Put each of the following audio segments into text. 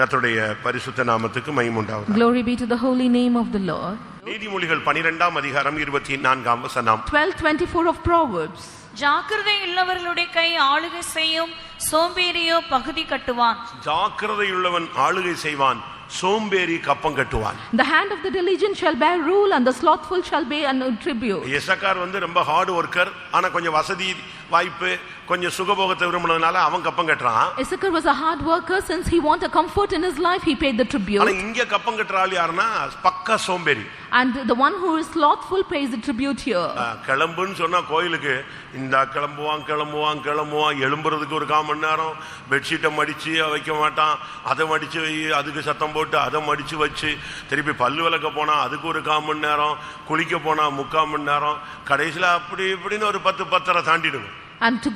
கர்த்தருடைய பரிசுத்த நாமத்துக்கு மகிமை உண்டாவதாக. Glory be to the holy name of the Lord. நீதிமொழிகள் 12ஆம் அதிகாரம் 24ஆம் வசனம். 12:24 of Proverbs. ஜாக்கிரதை உள்ளவர்களுடைய கை ஆளுகை செய்யும், சோம்பேறியோ பகுதி கட்டுவான். ஜாக்கிரதை உள்ளவன் ஆளுகை செய்வான், சோம்பேறி கப்பம் கட்டுவான். The hand of the diligent shall bear rule and the slothful shall bear an tribute. எசக்கார் ரொம்ப ஹார்ட் ஒர்க்கர், ஆனா கொஞ்சம் வசதி வாய்ப்பு கொஞ்சம் சுகபோகத்தை விரும்பினதுனால அவன் கப்பம் கட்டுறான். Issachar was a hard worker. Since he wanted a comfort in his life, he paid the tribute. ஆனா இங்க கப்பம் கட்டுற ஆள் யாருன்னா பக்கா சோம்பேறி. And the one who is slothful pays the tribute here. கிளம்புன்னு சொன்னா கோயிலுக்கு இந்த கிளம்புவான் எழும்புறதுக்கு ஒரு 1/4 மணி நேரம், பெட்ஷீட்டை மடிச்சு வைக்க மாட்டான், அதை மடிச்சு வை, அதுக்கு சத்தம் போட்டு அதை மடிச்சு வச்சு, திருப்பி பல்லு விளக்க போனா அதுக்கு ஒரு 1/4 மணி நேரம், குளிக்க போனா 3/4 மணி நேரம், கடைசியில அப்படி இப்படின்னு ஒரு 10-10:30 தாண்டிடுவோம். And to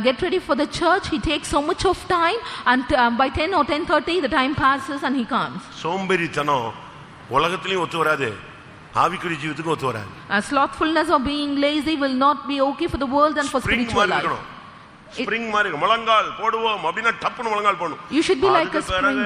get ready for the church, he takes so much of time, and by 10 or 10:30 the time passes and he comes. சோம்பேறித்தனம் உலகத்திலயும் ஒத்து வராது, ஆவிக்குரிய ஜீவிதத்துக்கு ஒத்து வராது. Slothfulness or being lazy will not be okay for the world and for spiritual life. Spring மாதிரி முழங்கால் போடுவோம் அப்படினா டப்புன்னு முழங்கால் போடணும். You should be like a spring.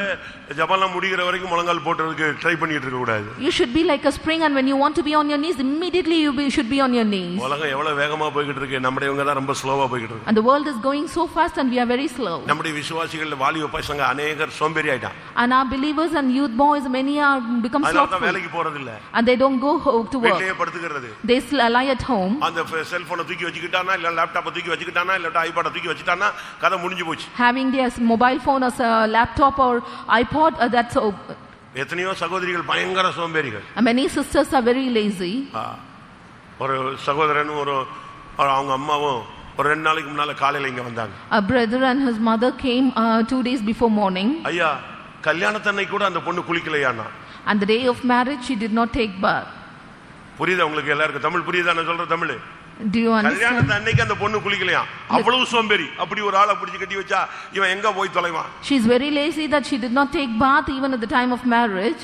ஜபலாம் முடிகிற வரைக்கும் முழங்கால் போடுறதுக்கு ட்ரை பண்ணிட்டு இருக்க கூடாது. You should be like a spring, and when you want to be on your knees, immediately should be on your knees. உலகம் எவ்வளவு வேகமா போயிட்டு இருக்கு, நம்மடையவங்க தான் ரொம்ப ஸ்லோவா போயிட்டு இருக்கு. And the world is going so fast and we are very slow. நம்முடைய விசுவாசிகள் வாலிப பசங்க अनेகர் சோம்பேறி ஆயிட்டாங்க. And our believers and youth boys, many are become slothful. அதனால வேலைக்கு போறது இல்ல. And they don't go to work. வீட்லயே படுத்துக்கிறது. They lie at home. அந்த செல்போனை தூக்கி வச்சிட்டானா, இல்ல லேப்டாப்பை தூக்கி வச்சிட்டானா, இல்ல ஐபாடை தூக்கி வச்சிட்டானா கதை முடிஞ்சு போச்சு. Having their mobile phone or laptop or iPod, that's எத்தனையோ சகோதரிகள் பயங்கர சோம்பேறிகள். Many sisters are very lazy. ஒரு சகோதரன் அவங்க அம்மாவும் ஒரு 2 நாளைக்கு முன்னால காலையில இங்க வந்தாங்க. A brother and his mother came 2 days before morning. ஐயா கல்யாணத்தன்னை கூட அந்த பொண்ணு குளிக்கலையானா. And the day of marriage she did not take bath. புரியுதா உங்களுக்கு எல்லாருக்கும்? தமிழ் புரியுதா நான் சொல்ற தமிழ்? Do you understand? கல்யாணத்தன்னைக்கு அந்த பொண்ணு குளிக்கலையா, அவ்வளவு சோம்பேறி. அப்படி ஒரு ஆளை பிடிச்சு கட்டி வச்சா இவன் எங்க போய் தொலைவான்? She is very lazy that she did not take bath even at the time of marriage.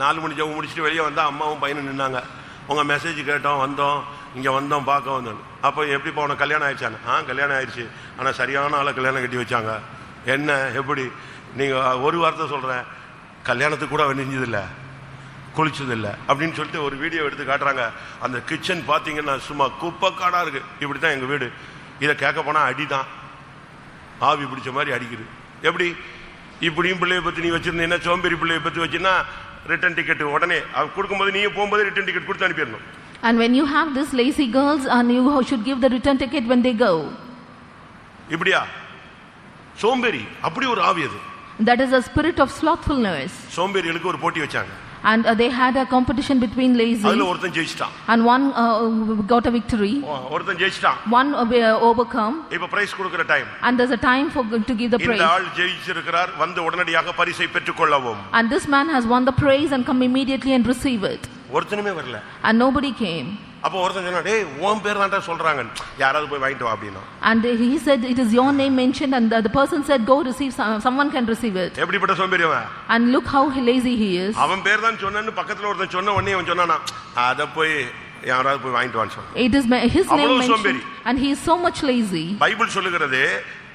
4 மணி ஜெபம் முடிச்சிட்டு வெளியே வந்தா அம்மாவும் பையனும் நின்னாங்க. உங்க மெசேஜ் கேட்டோம், வந்தோம், இங்க வந்தோம், பார்க்க வந்தோம். அப்போ எப்படி போன கல்யாணம் ஆயிடுச்சானே? கல்யாணம் ஆயிடுச்சு, ஆனா சரியான ஆளை கல்யாணம் கட்டி வச்சாங்க. என்ன எப்படி? நீங்க ஒரு வார்த்தை சொல்றேன், கல்யாணத்துக்கு கூட நெஞ்சதில்ல, குளிச்சதில்லை அப்படின்னு சொல்லிட்டு ஒரு வீடியோ எடுத்து காட்டுறாங்க. அந்த கிச்சன் பார்த்தீங்கன்னா சும்மா குப்பைக்காடா இருக்கு. இப்படி தான் எங்கள் வீடு. இதை கேட்க போனால் அடிதான், ஆவி பிடிச்ச மாதிரி அடிக்குது. எப்படி? இப்படியும் பிள்ளையை பற்றி நீ வச்சிருந்தீங்கன்னா, சோம்பேறி பிள்ளையை பற்றி வச்சுன்னா ரிட்டர்ன் டிக்கெட் உடனே கொடுக்கும்போது நீயே போகும்போது ரிட்டர்ன் டிக்கெட் கொடுத்து அனுப்பிடணும். And when you have this lazy girls, and you should give the return ticket when they go. இப்படியா சோம்பேறி? அப்படி ஒரு ஆவி அது. That is a spirit of slothfulness. சோம்பேறிகளுக்கு ஒரு போட்டி வச்சாங்க. And they had a competition between lazy. அதுல ஒருத்தன் ஜெயிச்சிட்டான். And one got a victory. ஒருத்தன் ஜெயிச்சிட்டான். One overcome. இப்ப பிரைஸ் கொடுக்கிற time. And there's a time to give the praise. இந்த ஆள் ஜெயிச்சிருக்கிறார், வந்து உடனடியாக பரிசை பெற்றுக்கொள்ளவும். And this man has won the praise and come immediately and receive it. ஒருத்தனுமே வரல. And nobody came. அப்போ ஒருத்தன் சொன்னா, டேய் உன் பேர் தான்டா சொல்றாங்க, யாராவது போய் வாங்கிட்டு வா அப்படினா. And he said it is your name mentioned, and the person said go receive, someone can receive it. எப்படிப்பட்ட சோம்பேறி அவன்? And look how lazy he is. அவன் பேர் தான் சொன்னன்னு பக்கத்துல ஒருத்தன் சொன்ன உடனே அவன் சொன்னானா, அத போய் யாராவது போய் வாங்கிட்டு வான்னு சொன்னான். It is his name mentioned, and he is so much lazy. Bible சொல்லுகிறது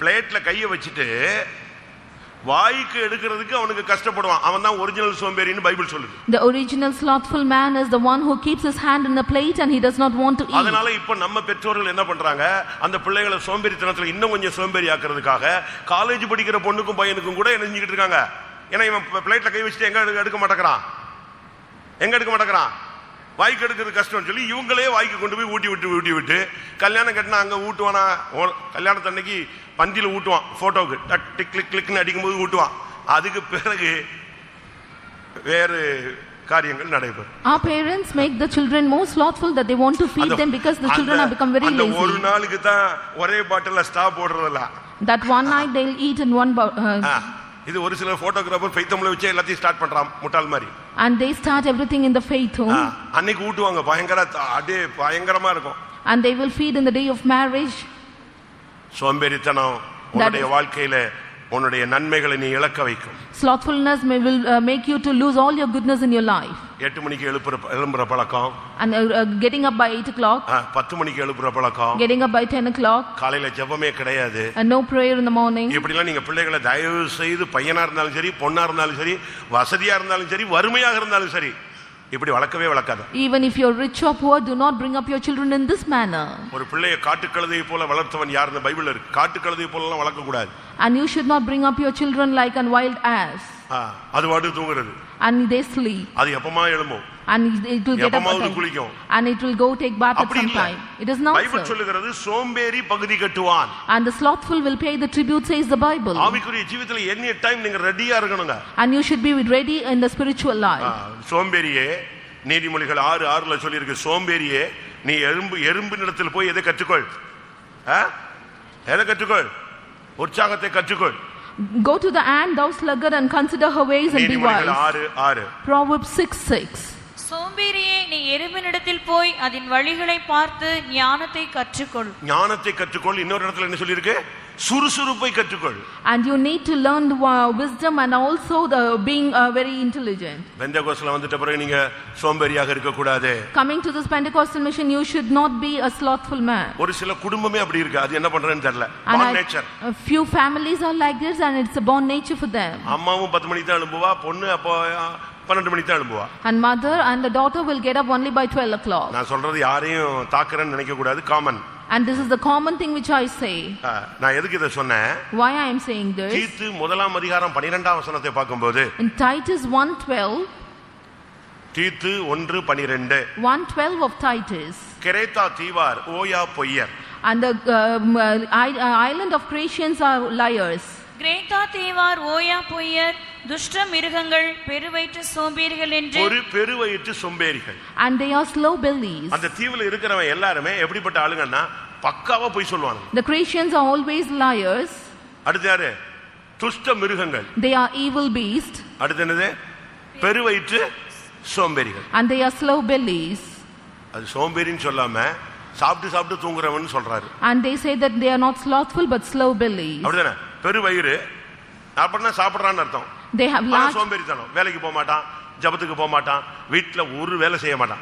பிளேட்ல கையை வச்சிட்டு வாய்க்கு எடுக்கிறதுக்கு அவனுக்கு கஷ்டப்படுவான். அவன் தான் ஒரிஜினல் சோம்பேறின்னு பைபிள் சொல்லுது. The original slothful man is the one who keeps his hand in the plate and he does not want to eat. அதனால இப்ப நம்ம பெற்றோர்கள் என்ன பண்றாங்க, அந்த பிள்ளைகளை சோம்பேறித்தனத்துல இன்னும் கொஞ்சம் சோம்பேறி ஆக்குறதுக்காக காலேஜ் படிக்கிற பொண்ணுக்கும் பையனுக்கும் கூட என்ன செஞ்சிட்டு இருக்காங்க. ஏன்னா இவன் பிளேட்ல கை வச்சுட்டு எங்க எடுக்க மாட்டேங்கிறான், வாய்க்கு எடுக்கிறது கஷ்டம்னு சொல்லி இவங்களே வாய்க்கு கொண்டு போய் ஊட்டி விட்டு கல்யாணம் கட்டினா அங்க ஊட்டுவானா, கல்யாணத்தன்னைக்கு பந்தியில ஊட்டுவான், போட்டோக்கு டிக் கிளிக் கிளிக்னு அடிக்கும்போது ஊட்டுவான். அதுக்கு பிறகு வேறு காரியங்கள் நடைபெறும். Our parents make the children more slothful that they want to feed them because the children have become very lazy. அந்த ஒரு நாளுக்கு தான் ஒரே பாட்டில்ல ஸ்டாப் போடுறதில்ல. That one night they'll eat in one இது ஒரு சில போட்டோகிராஃபர் ஃபெய்த்தம்ல வச்சு எல்லாத்தையும் ஸ்டார்ட் பண்றான் முட்டாள் மாதிரி. And they start everything in the faith home. அன்னைக்கு ஊட்டுவாங்க, பயங்கரமா இருக்கும். And they will feed in the day of marriage. சோம்பேறித்தனம் உங்களுடைய வாழ்க்கையில உன்னுடைய நன்மைகளை நீ இழக்க வைக்கும். Slothfulness will make you to lose all your goodness in your life. 8 மணிக்கு எழும்புற பழக்கம், and getting up by 8 o'clock, 10 மணிக்கு எழும்புற பழக்கம், getting up by 10 o'clock, காலையில ஜெபமே கிடையாது, and no prayer in the morning. இப்படிலாம் நீங்க பிள்ளைகளை தயவு செய்து பையனா இருந்தாலும் சரி, பொண்ணா இருந்தாலும் சரி, வசதியா இருந்தாலும் சரி, வறுமையாக இருந்தாலும் சரி, இப்படி வளர்க்கவே வளர்க்காத. Even if you're rich or poor, do not bring up your children in this manner. ஒரு பிள்ளையை காட்டுக்கழுதையை போல வளர்த்தவன் யாருன்னு பைபிள்ல இருக்கு. காட்டுக்கழுதையை போல எல்லாம் வளர்க்க கூடாது. And you should not bring up your children like a wild ass. அது வாடு தூங்குறது. And they sleep. அது எப்பமா எழும்பும். And it will get up குளிக்கும். and it will go take bath at some time. It is not so. Bible சொல்லுகிறது சோம்பேறி பகுதி கட்டுவான். And the slothful will pay the tribute, says the Bible. ஆவிக்குரிய ஜீவிதத்துல any time நீங்க ரெடியா இருக்கணுங்க. And you should be ready in the spiritual life. சோம்பேறியே, நீதிமொழிகள் 6:6ல சொல்லி இருக்கு, சோம்பேறியே நீ எறும்பினிடத்தில் போய் எதை கற்றுக்கொள்? எதை கற்றுக்கொள்? உற்சாகத்தை கற்றுக்கொள். Go to the ant, thou sluggard, and consider her ways and be wise. 6:6 Proverbs 6:6. சோம்பேறியே நீ எறும்பினிடத்தில் போய் அதன் வழிகளை பார்த்து ஞானத்தை கற்றுக்கொள். ஞானத்தை கற்றுக்கொள். இன்னொரு இடத்துல என்ன சொல்லி இருக்கு? சுறுசுறுப்பை கற்றுக்கொள். And you need to learn wisdom and also the being very intelligent. பெந்தகோஸ்தல வந்துட்ட பிறகு நீங்க சோம்பேறியாக இருக்க கூடாது. Coming to this Pentecostal mission, you should not be a slothful man. ஒரு சில குடும்பமே அப்படி இருக்கு. அது என்ன பண்றேன்னு தெரியல. born nature. A few families are like this and it's a born nature for them. அம்மாவும் 10 மணிக்கு தான் எழும்புவா, பொண்ணு அப்போ 12 மணிக்கு தான் எழும்புவா. And mother and the daughter will get up only by 12 o'clock. நான் சொல்றது யாரையும் தாக்குறேன்னு நினைக்க கூடாது. Common. And this is the common thing which I say. நான் எதுக்கு இத சொன்னேன்? Why I am saying this? தீத்து முதலாம் அதிகாரம் 12ஆம் வசனத்தை பார்க்கும்போது, in Titus 1:12, தீத்து 1:12, 1:12 of Titus, கிரேத்தா தீவார் ஓயா பொய்யர், and the island of Cretians are liars. கிரேத்தா தீவார் ஓயா பொய்யர், துஷ்ட மிருகங்கள், பெருவயிற்று சோம்பேறிகள் என்று ஒரு பெருவயிற்று சோம்பேறிகள். And they are slow bellies. அந்த தீவுல இருக்கிறவன் எல்லாரும் எப்படிப்பட்ட ஆளுங்கன்னா பக்காவா போய் சொல்வாங்க. The Cretians are always liars. அடுத்து யாரு? துஷ்ட மிருகங்கள். They are evil beasts. அடுத்து என்னது? பெருவயிற்று சோம்பேறிகள். And they are slow bellies. அது சோம்பேறின்னு சொல்லாம சாப்பிட்டு சாப்பிட்டு தூங்குறவன்னு சொல்றாரு. And they say that they are not slothful but slow bellies. அப்படிதானே? பெருவயிறு அப்படின்னா சாப்பிடுறான்னு அர்த்தம். They have large சோம்பேறித்தனம். வேலைக்கு போக மாட்டான், ஜபத்துக்கு போக மாட்டான், வீட்டுல ஒரு வேலை செய்ய மாட்டான்.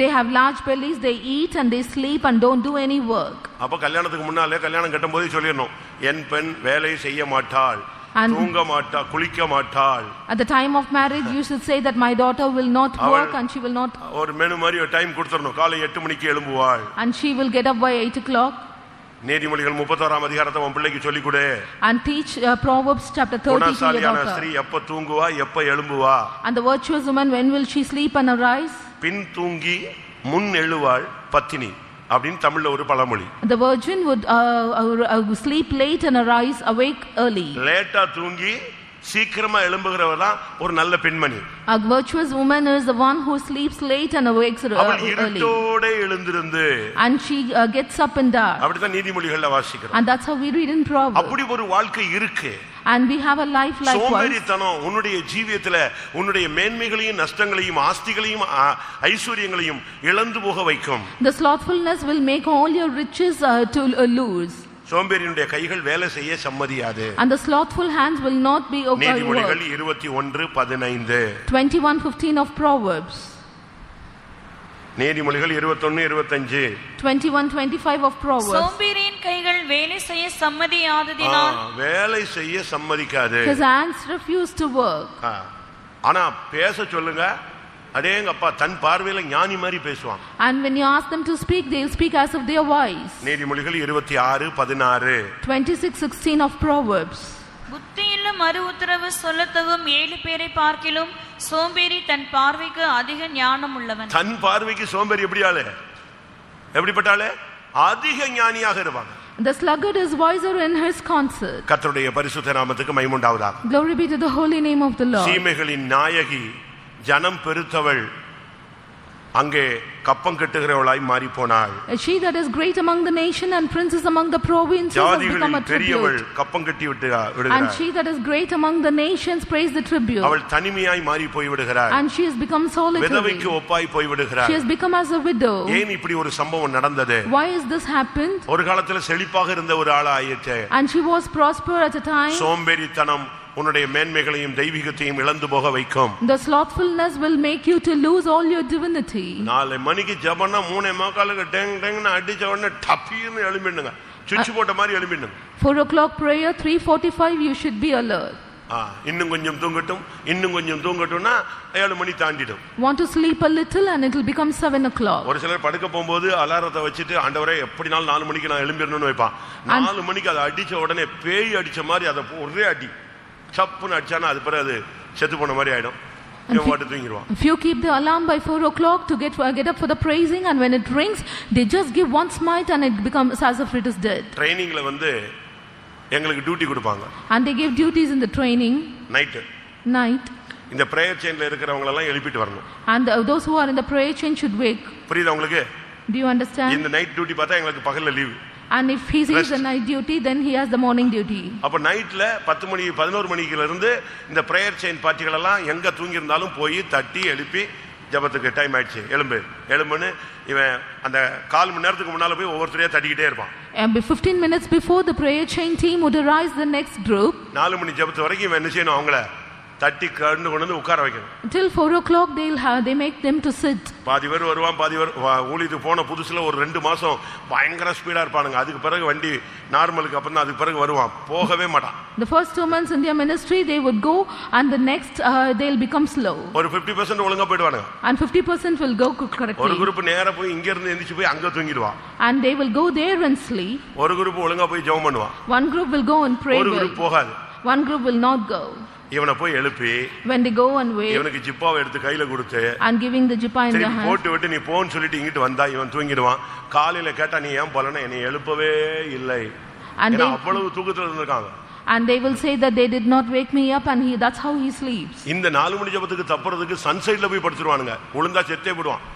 They have large bellies, they eat and they sleep and don't do any work. அப்ப கல்யாணத்துக்கு முன்னாலே கல்யாணம் கட்டும்போது சொல்லிடணும், என் பெண் வேலை செய்ய மாட்டாள், தூங்க மாட்டா, குளிக்க மாட்டாள். At the time of marriage you should say that my daughter will not work and she will not. ஒரு மெனு மாதிரி ஒரு டைம் கொடுத்துறணும். காலை 8 மணிக்கு எழும்புவாள். And she will get up by 8 o'clock. நீதிமொழிகள் 31ஆம் அதிகாரத்தை உன் பிள்ளைக்கு சொல்லி கொடு. And teach Proverbs chapter 30 to your குணசாலியான daughter. ஸ்திரீ எப்ப தூங்குவா, எப்ப எழும்புவா? And the virtuous woman, when will she sleep and arise? பின் தூங்கி முன் எழுவாள் பத்தினி அப்படின்னு தமிழ்ல ஒரு பழமொழி. The virgin would sleep late and arise awake early. லேட்டா தூங்கி சீக்கிரமா எழும்புகிறவ தான் ஒரு நல்ல பெண்மணி. A virtuous woman is the one who sleeps late and awakes அவள் early. இருட்டோட எழுந்திருந்து And she gets up in dark. அப்படிதான் நீதிமொழிகள்ல வாசிக்கிறோம். And that's how we read in Proverbs. அப்படி ஒரு வாழ்க்கை இருக்கு. And we have a life likewise. சோம்பேறித்தனம் உன்னுடைய ஜீவியத்துல உன்னுடைய மேன்மைகளையும் நஷ்டங்களையும் ஆஸ்திகளையும் ஐஸ்வர்யங்களையும் இழந்து போக வைக்கும். The slothfulness will make all your riches to lose. சோம்பேறியுடைய கைகள் வேலை செய்ய சம்மதியாது. And the slothful hands will not be okay. நீதிமொழிகள் 21:15. 21:15 of Proverbs. நீதிமொழிகள் 21:25. 21:25 of Proverbs. சோம்பேறியின் கைகள் வேலை செய்ய சம்மதியாததினால் வேலை செய்ய சம்மதிக்காது. His hands refuse to work. ஆனா பேச சொல்லுங்க, அடேங்கப்பா தன் பார்வையில ஞானி மாதிரி பேசுவாங்க. And when you ask them to speak, they'll speak as if they are wise. நீதிமொழிகள் 26:16. 26:16 of Proverbs. புத்தியுள்ள மறு உத்தரவு சொல்லத்தகும் 7 பேரை பார்க்கிலும் சோம்பேறி தன் பார்வைக்கு அதிக ஞானம் உள்ளவன். தன் பார்வைக்கு சோம்பேறி எப்படி ஆளு? எப்படிப்பட்ட ஆளு? அதிக ஞானியாக இருப்பாங்க. The sluggard is wiser in his concert. கர்த்தருடைய பரிசுத்த நாமத்துக்கு மகிமை உண்டாவதாக. Glory be to the holy name of the Lord. சீமைகளின் நாயகி, ஜனம் பெருத்தவள், அங்கே கப்பம் கட்டுகிறவளாய் மாறி போனாள். She that is great among the nation and princess among the provinces has become a பெரியவள் tribute. கப்பம் கட்டி விடுகிறாள். And she that is great among the nations praise the tribute. அவள் தனிமையாய் மாறி போய் விடுகிறாள். And she has become solitary. விதவைக்கு ஒப்பாய் போய் விடுகிறாள். She has become as a widow. ஏன் இப்படி ஒரு சம்பவம் நடந்தது? Why is this happened? ஒரு காலத்துல செழிப்பாக இருந்த ஒரு ஆளா ஆயிற்று. And she was prosper at a time. சோம்பேறித்தனம் உன்னுடைய மேன்மைகளையும் தெய்வீகத்தையும் இழந்து போக வைக்கும். The slothfulness will make you to lose all your divinity. 4 மணிக்கு ஜெபம்னா 3:45க்கு டெங் டெங்னு அடிச்ச உடனே டப்பின்னு எழும்பிடுங்க. சுவிட்ச் போட்ட மாதிரி எழும்பிடுங்க. 4 o'clock prayer, 3:45 you should be alert. இன்னும் கொஞ்சம் தூங்கட்டும், இன்னும் கொஞ்சம் தூங்கட்டும்னா 7 மணி தாண்டிடும். Want to sleep a little and it will become 7 o'clock. ஒரு சிலர் படுக்க போகும்போது அலாரத்தை வச்சுட்டு ஆண்டவரே எப்படினாலும் 4 மணிக்கு நான் எழும்பிடணும்னு வைப்பான். 4 மணிக்கு அதை அடிச்ச உடனே பேய் அடிச்ச மாதிரி அதை ஒரே அடி சப்புன்னு அடிச்சானா அது பிறகு அது செத்து போன மாதிரி ஆயிடும். If you keep the alarm by 4 o'clock to get up for the praising, and when it rings they just give one smite and it becomes as if it is dead. ட்ரைனிங்ல வந்து எங்களுக்கு டியூட்டி கொடுப்பாங்க. And they give duties in the training night. இந்த prayer செயின்ல இருக்கிறவங்க எல்லாம் எழுப்பிட்டு வரணும். And those who are in the prayer chain should wake. புரியுதா உங்களுக்கு? Do you understand? இந்த நைட் டியூட்டி பார்த்தா எங்களுக்கு பகல்ல leave. And if he sees the night duty, then he has the morning duty. அப்ப நைட்ல 10 மணி 11 மணிக்குல இருந்து இந்த பிரேயர் செயின் பார்ட்டிகள் எல்லாம் எங்க தூங்கி இருந்தாலும் போய் தட்டி எழுப்பி ஜெபத்துக்கு டைம் ஆயிடுச்சு எழும்புன்னு இவன் அந்த 4 மணி நேரத்துக்கு முன்னால போய் ஒவ்வொருத்தரையா தட்டிக்கிட்டே இருப்பான். And 15 minutes before the prayer chain team would arise the next group. 4 மணி ஜெபத்து வரைக்கும் இவன் என்ன செய்யணும்? அவங்கள தட்டி கொண்டு வந்து உட்கார வைக்கணும். Till 4 o'clock they make them to sit. பாதி பேர் வருவான், பாதி பேர் ஊழியத்துக்கு போன புதுசுல ஒரு 2 மாசம் பயங்கர ஸ்பீடா இருப்பானுங்க. அதுக்கு பிறகு வண்டி நார்மலுக்கு அப்புறம் அதுக்கு பிறகு வருவான், போகவே மாட்டான். The first 2 months in their ministry they would go, and the next they'll become slow. ஒரு 50% ஒழுங்கா போய்டுவாங்க. And 50% will go correctly. ஒரு குரூப் நேரா போய் இங்க இருந்து எந்திச்சு போய் அங்க தூங்கிடுவான். And they will go there and sleep. ஒரு குரூப் ஒழுங்கா போய் ஜெபம் பண்ணுவான். One group will go and pray. ஒரு குரூப் போகாது. One group will not go. இவனை போய் எழுப்பி when they go and wait, இவனுக்கு ஜிப்பாவை எடுத்து கையில கொடுத்து and giving the jippa in their hand, போட்டு விட்டு நீ போன்னு சொல்லிட்டு இங்கிட்டு வந்தா இவன் தூங்கிடுவான். காலையில கேட்டா நீ ஏன் போலன்னா என்னை எழுப்பவே இல்லை. ஏன்னா அவ்வளவு தூக்கத்துல இருந்திருக்காங்க. And they will say that they did not wake me up, and that's how he sleeps. இந்த 4 மணி ஜெபத்துக்கு தப்புறதுக்கு சன்சைட்ல போய் படுத்துருவானுங்க. ஒழுங்கா செத்தே போடுவான்.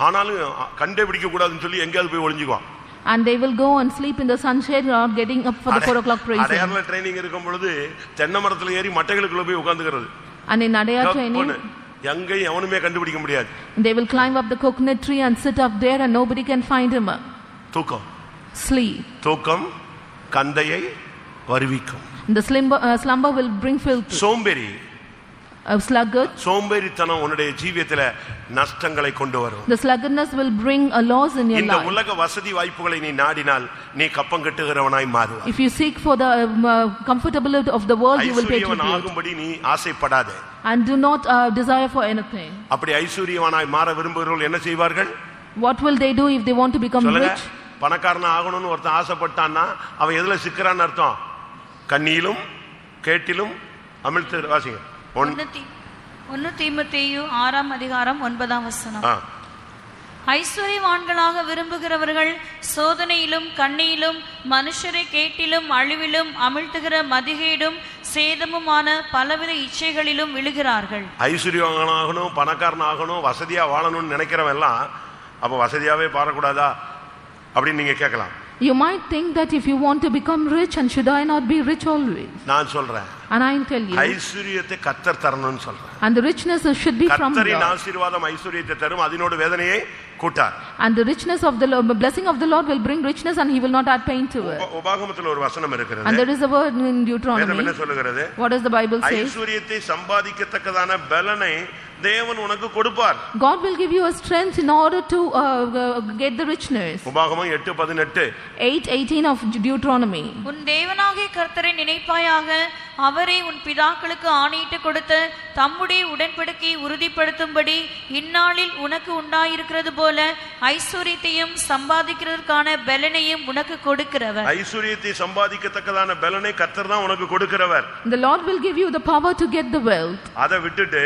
ஆனாலும் கண்டே பிடிக்க கூடாதுன்னு சொல்லி எங்கேயாவது போய் ஒளிஞ்சுக்குவான். And they will go and sleep in the sunshade without getting up for the 4 o'clock praise. அடையார்ல training இருக்கும் பொழுது தென்னை மரத்துல ஏறி மட்டைகளுக்குள்ள போய் உட்கார்ந்துக்கிறது. And in Adayar training எங்க எவனுமே கண்டுபிடிக்க முடியாது. They will climb up the coconut tree and sit up there and nobody can find him. தூக்கம். Sleep. தூக்கம் கந்தையை வருவிக்கும். The slumber will bring filth. சோம்பேறி. A sluggard. சோம்பேறித்தனம் உன்னுடைய ஜீவியத்திலே நஷ்டங்களை கொண்டு வரும். The sluggardness will bring a loss in your life. இந்த உலக வசதி வாய்ப்புகளை நீ நாடினால் நீ கப்பம் கட்டுகிறவனாய் மாறுவாய். If you seek for the comfortability of the world, you will pay tribute. ஆகும்படி நீ ஆசைப்படாதே. And do not desire for anything. அப்படி ஐஸ்வரியவானாய் மாற விரும்புகிறவர்கள் என்ன செய்வார்கள்? What will they do if they want to become rich? பணக்காரனா ஆகணும்னு ஒருத்தன் ஆசைப்பட்டான்னா அவன் எதுல சிக்கறான்னு அர்த்தம்? கண்ணியிலும் கேட்டிலும் அமிழ்த்து வாசிங்க. 1 தீமோத்தேயு 6:9. ஐஸ்வரியவான்களாக விரும்புகிறவர்கள் சோதனையிலும் கண்ணியிலும் மனுஷரை கேட்டிலும் அழிவிலும் அமிழ்த்துகிற மதிகேடும் சேதமுமான பலவித இச்சைகளிலும் விழுகிறார்கள். ஐஸ்வரியவானாகணும், பணக்காரனாகணும், வசதியா வாழணும்னு நினைக்கிறவன் எல்லாம் அப்ப வசதியாவே பாரக்கூடாதா அப்படின்னு நீங்க கேட்கலாம். You might think that if you want to become rich, and should I not be rich always? நான் சொல்றேன். And I tell you, ஐஸ்வரியத்தை கர்த்தர் தரணும்னு சொல்றேன். And the richness should be from God. கர்த்தரின் ஆசீர்வாதம் ஐஸ்வரியத்தை தரும், அதனோட வேதனையை கூட்டார். And the richness of the blessing of the Lord will bring richness, and he will not add pain to it. உபாகமத்தில் ஒரு வசனம் இருக்கிறது. And there is a word in Deuteronomy. வேதம் என்ன சொல்லுகிறது? What does the Bible say? ஐஸ்வரியத்தை சம்பாதிக்கத்தக்கதான பலனை தேவன் உனக்கு கொடுப்பார். God will give you a strength in order to get the richness. உபாகமம் 8:18. 8:18 of Deuteronomy. உன் தேவனாகிய கர்த்தரை நினைப்பாயாக, அவரை உன் பிதாக்களுக்கு ஆணையிட்டு கொடுத்த தம்முடைய உடன்படிக்கையை உறுதிப்படுத்தும்படி இந்நாளில் உனக்கு உண்டாயிருக்கிறது போல ஐஸ்வரியத்தையும் சம்பாதிக்கிறதற்கான பலனையும் உனக்கு கொடுக்கிறவர். ஐஸ்வரியத்தை சம்பாதிக்கத்தக்கதான பலனை கர்த்தர் தான் உனக்கு கொடுக்கிறவர். The Lord will give you the power to get the wealth. அதை விட்டுட்டு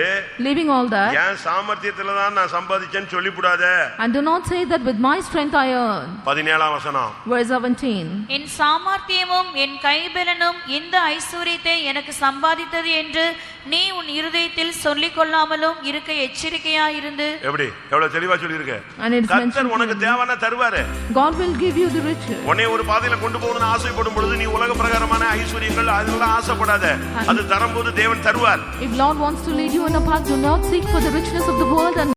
leaving all that, என் சாமர்த்தியத்துல தான் நான் சம்பாதிச்சேன்னு சொல்லிப்புடாத. And do not say that with my strength I earn. 17ஆம் வசனம். Verse 17. என் சாமர்த்தியமும் என் கைபலனும் இந்த ஐஸ்வரியத்தை எனக்கு சம்பாதித்தது என்று நீ உன் இருதயத்தில் சொல்லிக் கொள்ளாமலும் இருக்க எச்சரிக்கையாயிருந்து. எப்படி எவ்வளவு தெளிவா சொல்லியிருக்கு. And it is கர்த்தர் mentioned உனக்கு தேவனா தருவாரு. God will give you the riches. உன்னை ஒரு பாதையில கொண்டு போகணும்னு ஆசைப்படும் பொழுது நீ உலக பிரகாரமான ஐஸ்வரியங்கள் அதெல்லாம் ஆசைப்படாத. அது தரும்போது தேவன் தருவார். If Lord wants to lead you in a path, do not seek for the richness of the world and